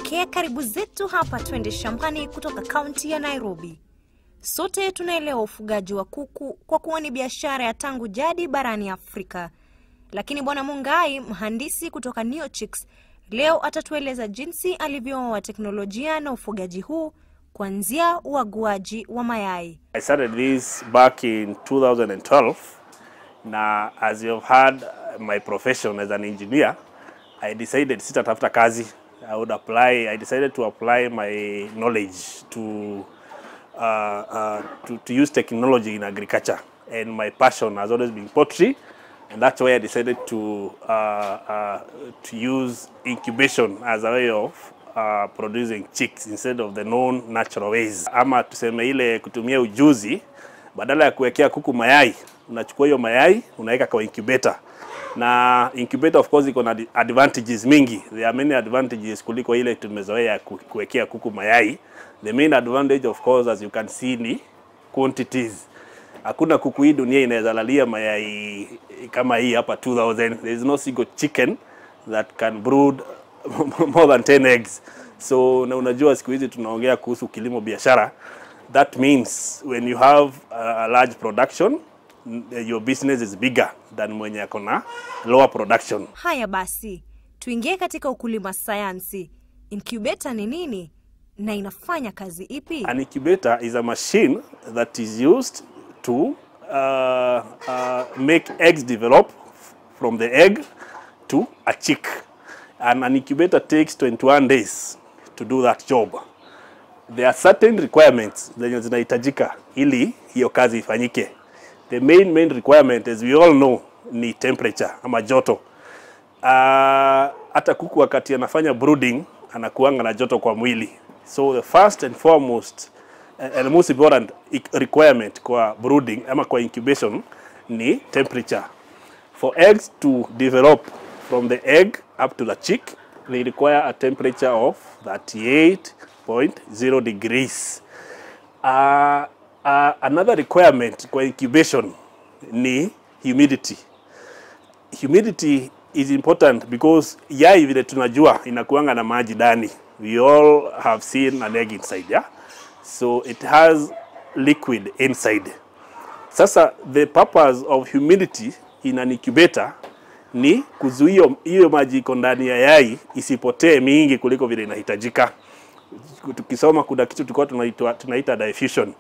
Pokea karibu zetu hapa Twende Shambani kutoka kaunti ya Nairobi. Sote tunaelewa ufugaji wa kuku kwa kuwa ni biashara ya tangu jadi barani Afrika. Lakini Bwana Mungai, mhandisi kutoka Neochicks, leo atatueleza jinsi alivyooa teknolojia na ufugaji huu kuanzia uaguaji wa mayai. I started this back in 2012. Now, as you've heard my profession as an engineer, I decided sitatafuta kazi. I decided to apply my knowledge to use technology in agriculture, and my passion has always been poultry, and that's why I decided to use incubation as a way of producing chicks instead of the known natural ways. Ama tuseme ile kutumia ujuzi, badala ya kuwekea kuku mayai, unachukua hiyo mayai unaweka kwa incubator. Na incubator of course iko na advantages mingi. There are many advantages kuliko ile tumezoea kuwekea kuku mayai. The main advantage of course, as you can see, ni quantities. Hakuna kuku hii dunia inaweza lalia mayai kama hii hapa 2000. There is no single chicken that can brood more than 10 eggs. So na unajua siku hizi tunaongea kuhusu kilimo biashara. That means when you have a large production, your business is bigger than mwenye akona lower production. Haya basi, tuingie katika ukulima sayansi. Incubator ni nini na inafanya kazi ipi? An incubator is a machine that is used to make eggs develop from the egg to a chick. And an incubator takes 21 days to do that job. There are certain requirements zenye zinahitajika ili hiyo kazi ifanyike. The main requirement, as we all know, ni temperature ama joto. Hata kuku wakati anafanya brooding anakuanga na joto kwa mwili. So the first and foremost and most important requirement kwa brooding ama kwa incubation ni temperature. For eggs to develop from the egg up to the chick, they require a temperature of 38.0 degrees. Another requirement kwa incubation ni humidity. Humidity is important because yai vile tunajua inakuanga na maji ndani. We all have seen an egg inside, yeah? So it has liquid inside. Sasa the purpose of humidity in an incubator ni kuzuia hiyo maji iko ndani ya yai isipotee mingi kuliko vile inahitajika. Tukisoma kuna kitu tulikuwa tunaita diffusion.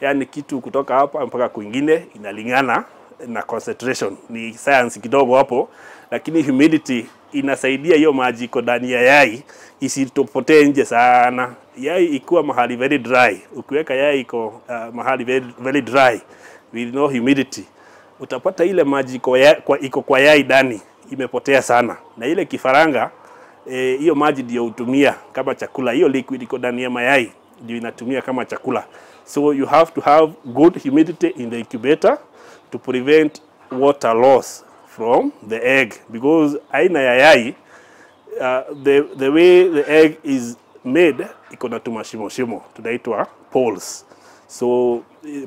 Yani kitu kutoka hapa mpaka kwingine inalingana na concentration. Ni science kidogo hapo, lakini humidity inasaidia hiyo maji iko ndani ya yai isitopotee nje sana. Yai ikiwa mahali very dry, ukiweka yai iko mahali very dry with no humidity, utapata ile maji iko kwa yai ndani imepotea sana. Na ile kifaranga hiyo maji ndio utumia kama chakula. Hiyo liquid iko ndani ya mayai ndio inatumia kama chakula. So you have to have good humidity in the incubator to prevent water loss from the egg, because aina ya yai the way the egg is made iko na tumashimo tunaitwa poles. So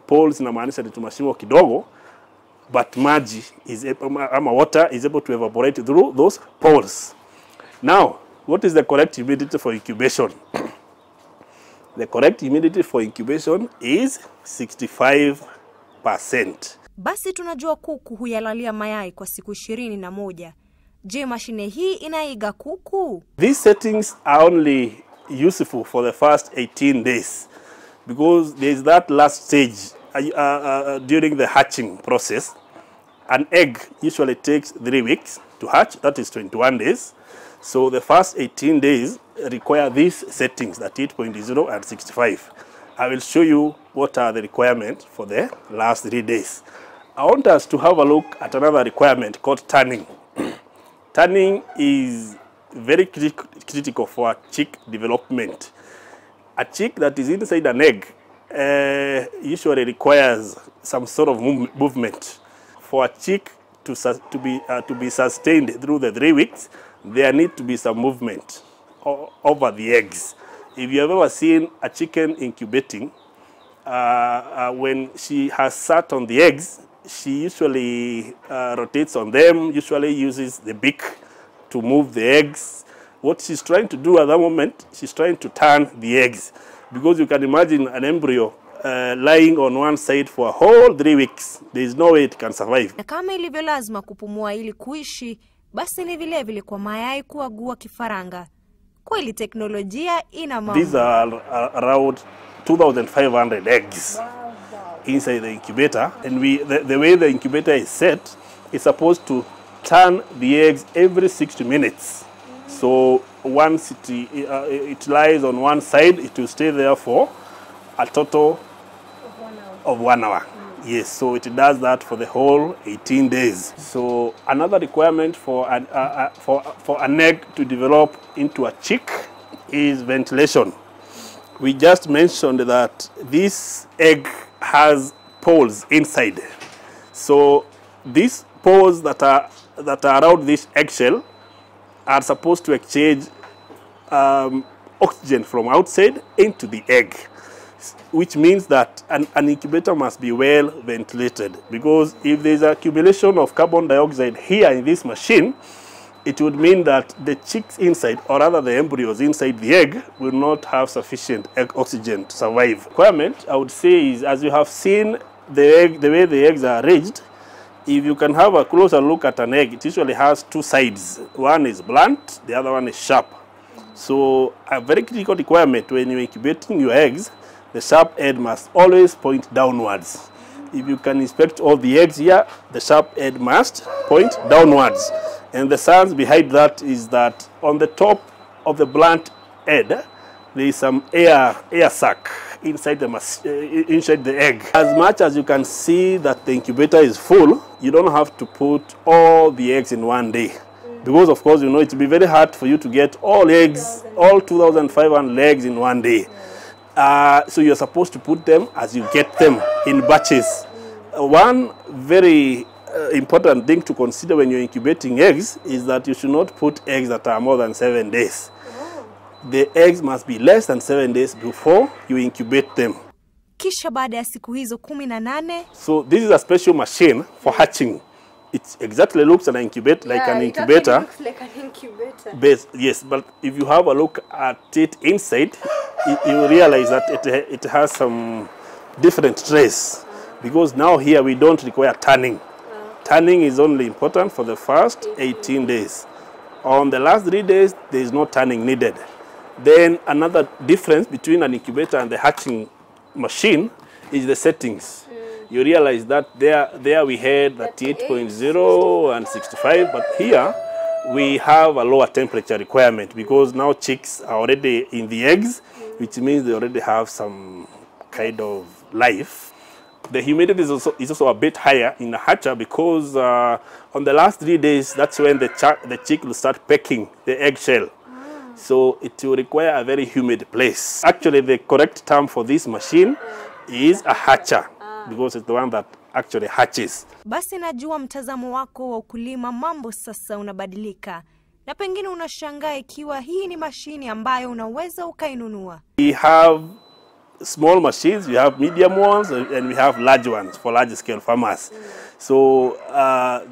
poles inamaanisha ni tumashimo kidogo, but maji is ama water is able to evaporate through those poles. Now, what is the correct humidity for incubation? The correct humidity for incubation is 65%. Basi tunajua kuku huyalalia mayai kwa siku 21. Je, mashine hii inaiga kuku? These settings are only useful for the first 18 days because there is that last stage during the hatching process. An egg usually takes 3 weeks to hatch, that is 21 days. So the first 18 days require these settings, that 8.0 and 65. I will show you what are the requirements for the last 3 days. I want us to have a look at another requirement called turning. Turning is very critical for chick development. A chick that is inside an egg usually requires some sort of movement. For a chick to be sustained through the 3 weeks, there need to be some movement over the eggs. If you have ever seen a chicken incubating, when she has sat on the eggs, she usually rotates on them, usually uses the beak to move the eggs, What she's trying to do at that moment, she's trying to turn the eggs. Because you can imagine an embryo lying on one side for a whole 3 weeks. There is no way it can survive. Na kama ilivyo lazima kupumua ili kuishi, basi ni vile vile kwa mayai kuagua kifaranga. Kweli teknolojia ina mambo. These are around 2,500 eggs inside the incubator. And the way the incubator is set, it's supposed to turn the eggs every 60 minutes. So once it lies on one side, it will stay there for a total of 1 hour. Yes, so it does that for the whole 18 days. So another requirement for an egg to develop into a chick is ventilation. We just mentioned that this egg has pores inside. So these pores that are around this eggshell are supposed to exchange oxygen from outside into the egg, which means that an incubator must be well ventilated, because if there's accumulation of carbon dioxide here in this machine, it would mean that the chicks inside, or rather the embryos inside the egg, will not have sufficient oxygen to survive. Requirement, I would say, is, as you have seen the way the eggs are arranged, if you can have a closer look at an egg, it usually has 2 sides. One is blunt, the other one is sharp. So a very critical requirement when you're incubating your eggs, the sharp end must always point downwards. If you can inspect all the eggs here, the sharp end must point downwards. And the science behind that is that on the top of the blunt end, there is some air sac inside the egg. As much as you can see that the incubator is full, you don't have to put all the eggs in one day. Because of course, you know, it will be very hard for you to get all eggs, all 2,500 eggs in one day. So you're supposed to put them as you get them in batches. One very important thing to consider when you're incubating eggs is that you should not put eggs that are more than 7 days. The eggs must be less than 7 days before you incubate them. Kisha baada ya siku hizo 18. So this is a special machine for hatching. It exactly looks like an incubator. It looks like an incubator. Yes, but if you have a look at it inside, you realize that it has some different trays. Because now here we don't require turning. Turning is only important for the first 18 days. On the last 3 days, there is no turning needed. Then another difference between an incubator and the hatching machine is the settings. You realize that there we had 38.0 and 65, but here we have a lower temperature requirement because now chicks are already in the eggs, which means they already have some kind of life. The humidity is also a bit higher in the hatcher because on the last 3 days, that's when the chick will start pecking the eggshell. So it will require a very humid place. Actually, the correct term for this machine is a hatcher because it's the one that actually hatches. Basi najua mtazamo wako wa ukulima mambo sasa unabadilika. Na pengine unashangaa ikiwa hii ni mashini ambayo unaweza ukainunua. We have small machines, we have medium ones, and we have large ones for large scale farmers. So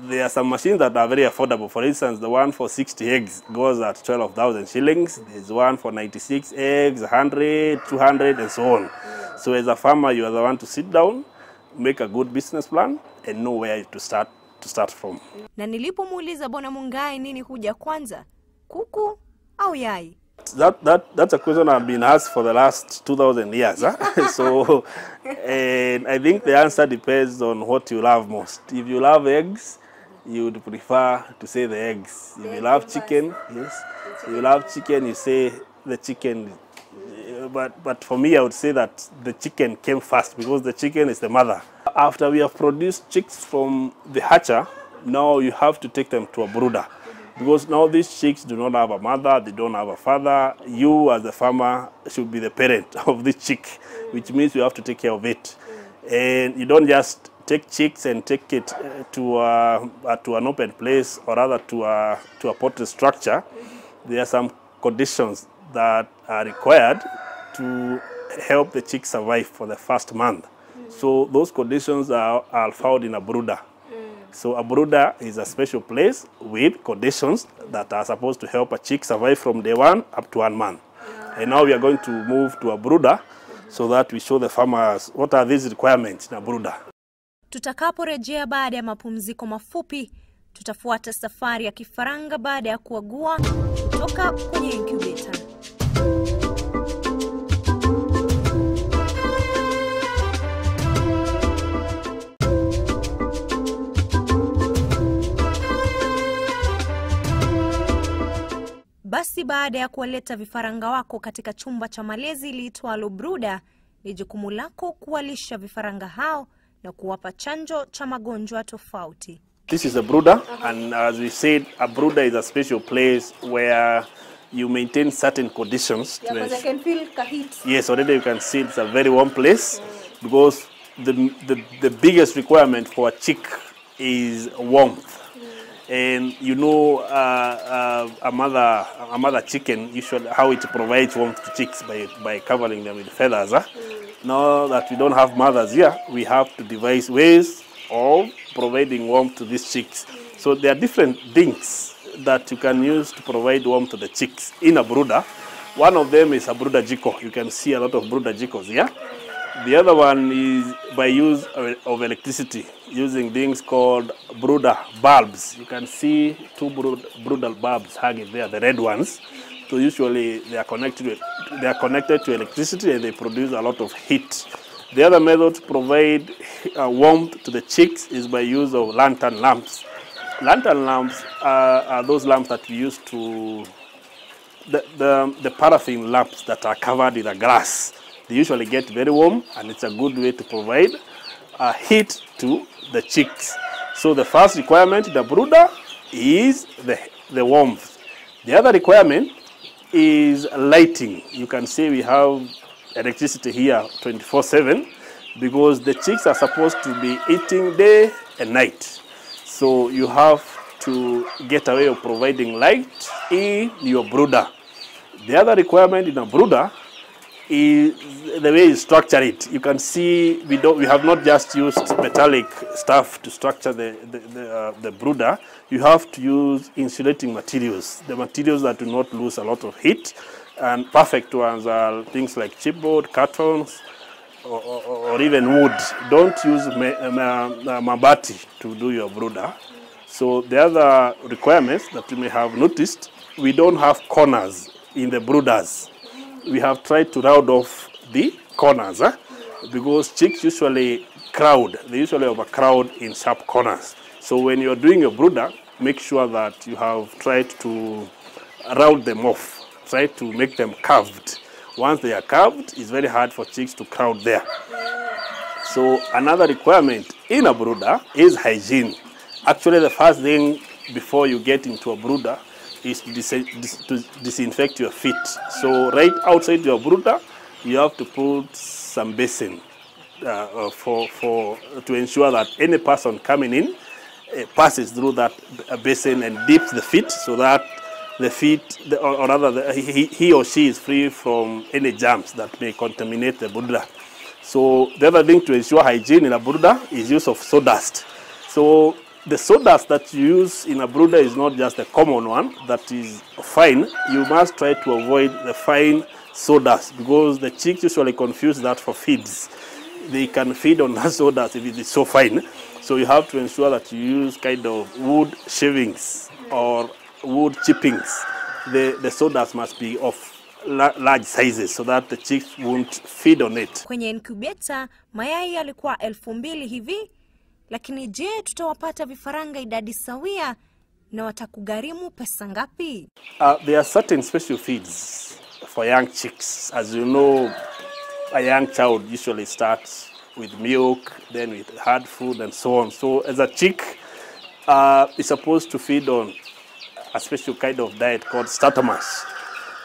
there are some machines that are very affordable. For instance, the one for 60 eggs goes at 12,000 shillings. There's one for 96 eggs, 100, 200, and so on. So as a farmer, you are the one to sit down, make a good business plan, and know where to start from. Na nilipomuuliza Bwana Mungai nini huja kwanza, kuku au yai? That's a question I've been asked for the last 2,000 years. So, and I think the answer depends on what you love most. If you love eggs, you would prefer to say the eggs. If you love chicken, yes. If you love chicken, you say the chicken. But for me, I would say that the chicken came first because the chicken is the mother. After we have produced chicks from the hatcher, now you have to take them to a brooder. Because now these chicks do not have a mother, they don't have a father. You as the farmer should be the parent of this chick, which means you have to take care of it. And you don't just take chicks and take it to an open place or rather to a potted structure. There are some conditions that are required to help the chick survive for the first month. So those conditions are found in a brooder. So a brooder is a special place with conditions that are supposed to help a chick survive from day 1 up to 1 month. And now we are going to move to a brooder so that we show the farmers what are these requirements in a brooder. Tutakaporejea baada ya mapumziko mafupi, tutafuata safari ya kifaranga baada ya kuagua kutoka kwenye incubator. Basi baada ya kuwaleta vifaranga wako katika chumba cha malezi liitwalo brooder, ni jukumu lako kuwalisha vifaranga hao na kuwapa chanjo cha magonjwa tofauti. This is a brooder, and as we said, a brooder is a special place where you maintain certain conditions. Yeah, because I can feel heat. Yes, already you can see it's a very warm place because the biggest requirement for a chick is warmth. And you know, a mother chicken, usually how it provides warmth to chicks by covering them with feathers. Now that we don't have mothers here, we have to devise ways of providing warmth to these chicks. So there are different things that you can use to provide warmth to the chicks in a brooder. One of them is a brooder jiko. You can see a lot of brooder jikos here. The other one is by use of electricity, using things called brooder bulbs. You can see 2 brooder bulbs hanging there, the red ones. So usually they are connected to electricity and they produce a lot of heat. The other method to provide warmth to the chicks is by use of lantern lamps. Lantern lamps are those lamps that we use to the paraffin lamps that are covered with a glass. They usually get very warm, and it's a good way to provide heat to the chicks. So the first requirement in the brooder is the warmth. The other requirement is lighting. You can see we have electricity here 24/7 because the chicks are supposed to be eating day and night. So you have to get a way of providing light in your brooder. The other requirement in a brooder is the way you structure it. You can see we have not just used metallic stuff to structure the brooder. You have to use insulating materials, the materials that do not lose a lot of heat, and perfect ones are things like chipboard, cartons, or even wood. Don't use mabati to do your brooder. So the other requirements that you may have noticed, we don't have corners in the brooders. We have tried to round off the corners because chicks usually crowd. They usually overcrowd in sharp corners. So when you're doing a brooder, make sure that you have tried to round them off. Try to make them curved. Once they are curved, it's very hard for chicks to crowd there. So another requirement in a brooder is hygiene. Actually, the first thing before you get into a brooder is to disinfect your feet. So right outside your brooder, you have to put some basin to ensure that any person coming in passes through that basin and dips the feet so that the feet, or rather he or she is free from any germs that may contaminate the brooder. So the other thing to ensure hygiene in a brooder is use of sawdust. So the sawdust that you use in a brooder is not just a common one that is fine. You must try to avoid the fine sawdust because the chicks usually confuse that for feeds. They can feed on that sawdust if it is so fine. So you have to ensure that you use kind of wood shavings or wood chippings. The sawdust must be of large sizes so that the chicks won't feed on it. Kwenye incubator, mayai yalikuwa 2,000 hivi. Lakini je, tutawapata vifaranga idadi sawia na watakugharimu pesa ngapi? There are certain special feeds for young chicks. As you know, a young child usually starts with milk, then with hard food and so on. So as a chick is supposed to feed on a special kind of diet called starter mass.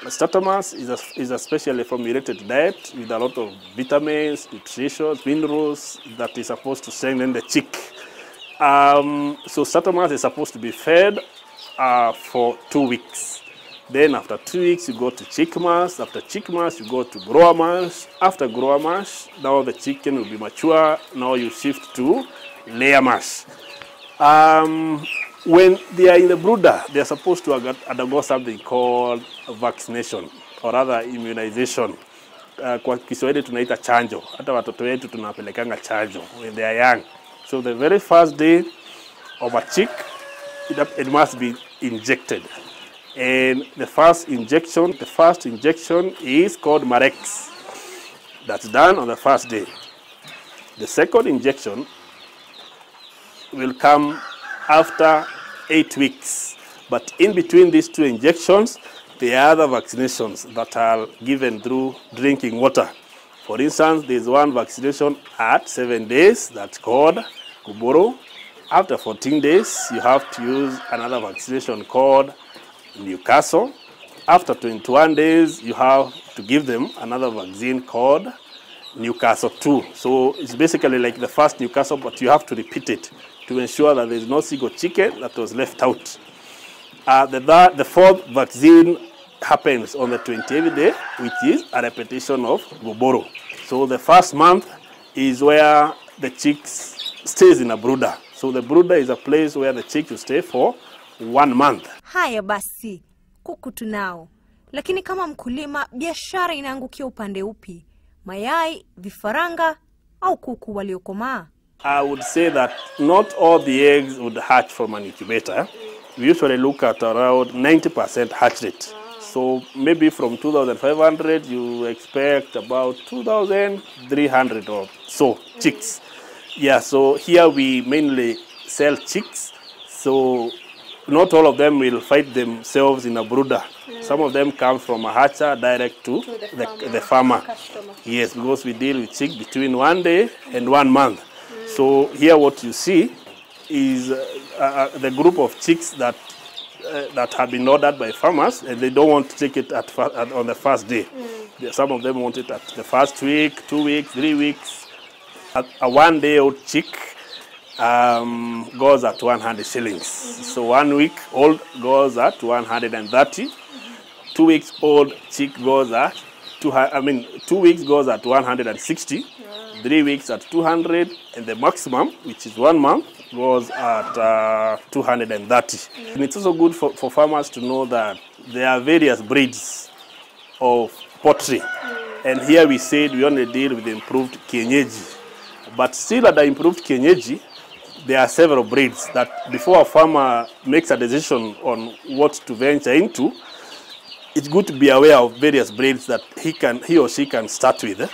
Starter mass is a specially formulated diet with a lot of vitamins, nutrition, minerals that is supposed to strengthen the chick. So starter mass is supposed to be fed for 2 weeks. Then after 2 weeks, you go to chick mass. After chick mass, you go to grower mass. After grower mass, now the chicken will be mature. Now you shift to layer mass. When they are in the brooder, they are supposed to undergo something called vaccination or rather immunization. Kwa Kiswahili tunaita chanjo. Hata watoto wetu tunapelekanga chanjo when they are young. So the very first day of a chick, it must be injected. And the first injection is called Marex. That's done on the first day. The second injection will come after 8 weeks. But in between these two injections, there are other vaccinations that are given through drinking water. For instance, there's one vaccination at 7 days that's called Kuboro. After 14 days, you have to use another vaccination called Newcastle. After 21 days, you have to give them another vaccine called Newcastle 2. So it's basically like the first Newcastle, but you have to repeat it to ensure that there's no single chicken that was left out. The fourth vaccine happens on the 20th day, which is a repetition of Goboro. So the first month is where the chicks stays in a brooder. So the brooder is a place where the chick will stay for 1 month. Haya basi, kuku tunao. Lakini kama mkulima, biashara inaangukia upande upi? Mayai, vifaranga, au kuku waliokomaa? I would say that not all the eggs would hatch from an incubator. We usually look at around 90% hatch rate. So maybe from 2,500, you expect about 2,300 or so chicks. Yeah, so here we mainly sell chicks. So not all of them will find themselves in a brooder. Some of them come from a hatcher direct to the farmer. Yes, because we deal with chicks between 1 day and 1 month. So here what you see is the group of chicks that have been ordered by farmers, and they don't want to take it on the first day. Some of them want it at the first week, 2 weeks, 3 weeks. A 1 day old chick goes at 100 shillings. So 1 week old goes at 130. 2 weeks old chick goes at 2 weeks goes at 160. 3 weeks at 200, and the maximum, which is 1 month, goes at 230. And it's also good for farmers to know that there are various breeds of poultry. And here we said we only deal with the improved Kienyeji. But still at the improved Kienyeji, there are several breeds that before a farmer makes a decision on what to venture into, it's good to be aware of various breeds that he or she can start with.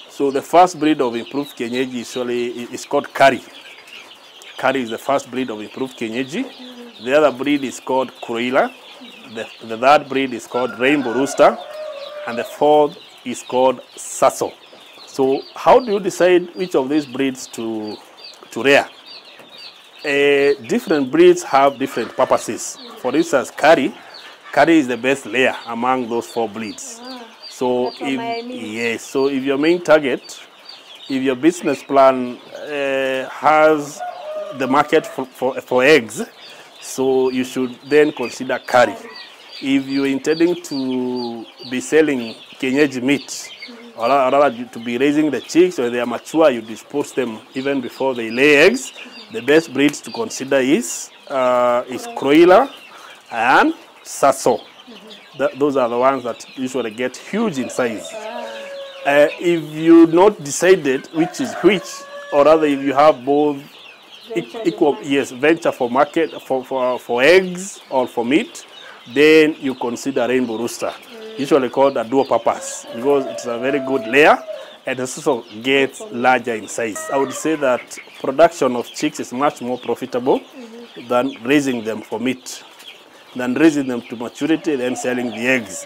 So the first breed of improved Kienyeji is called Kari. Kari is the first breed of improved Kienyeji. The other breed is called Kroila. The third breed is called Rainbow Rooster. And the fourth is called Sasso. So how do you decide which of these breeds to rear? Different breeds have different purposes. For instance, Kari is the best layer among those 4 breeds. So if your main target, if your business plan has the market for eggs, so you should then consider Kari. If you're intending to be selling Kienyeji meat, or rather to be raising the chicks, or they are mature, you dispose them even before they lay eggs, the best breeds to consider is Kroila and Sasso. Those are the ones that usually get huge in size. If you not decided which is which, or rather if you have both equal, venture for market for eggs or for meat, then you consider Rainbow Rooster, usually called a dual purpose, because it's a very good layer and it also gets larger in size. I would say that production of chicks is much more profitable than raising them for meat, than raising them to maturity, then selling the eggs.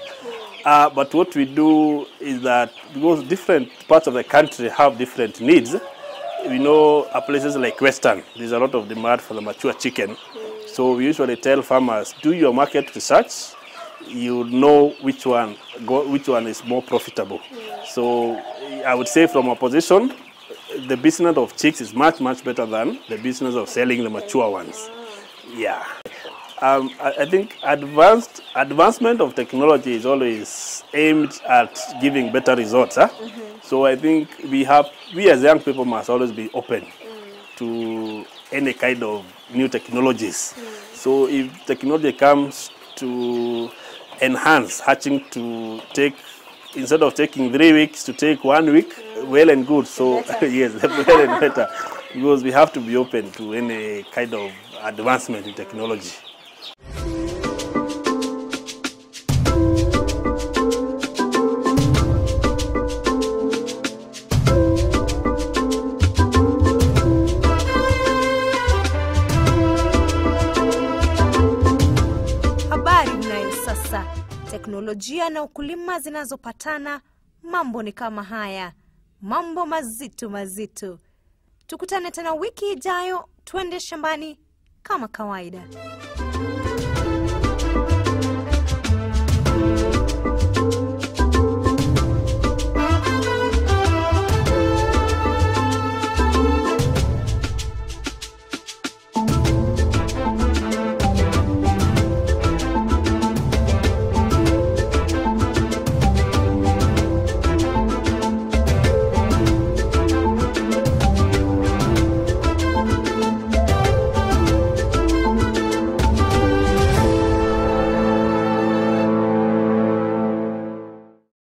But what we do is that because different parts of the country have different needs, we know places like Western, there's a lot of demand for the mature chicken. So we usually tell farmers, do your market research, you know which one is more profitable. So I would say from a position, the business of chicks is much, much better than the business of selling the mature ones. Yeah. I think advancement of technology is always aimed at giving better results. So I think we as young people must always be open to any kind of new technologies. So if technology comes to enhance hatching to take, instead of taking 3 weeks to take 1 week, well and good. So yes, well and better, because we have to be open to any kind of advancement in technology. Habari mnayo sasa, teknolojia na ukulima zinazopatana, mambo ni kama haya, mambo mazito mazito. Tukutane tena wiki ijayo, twende shambani kama kawaida.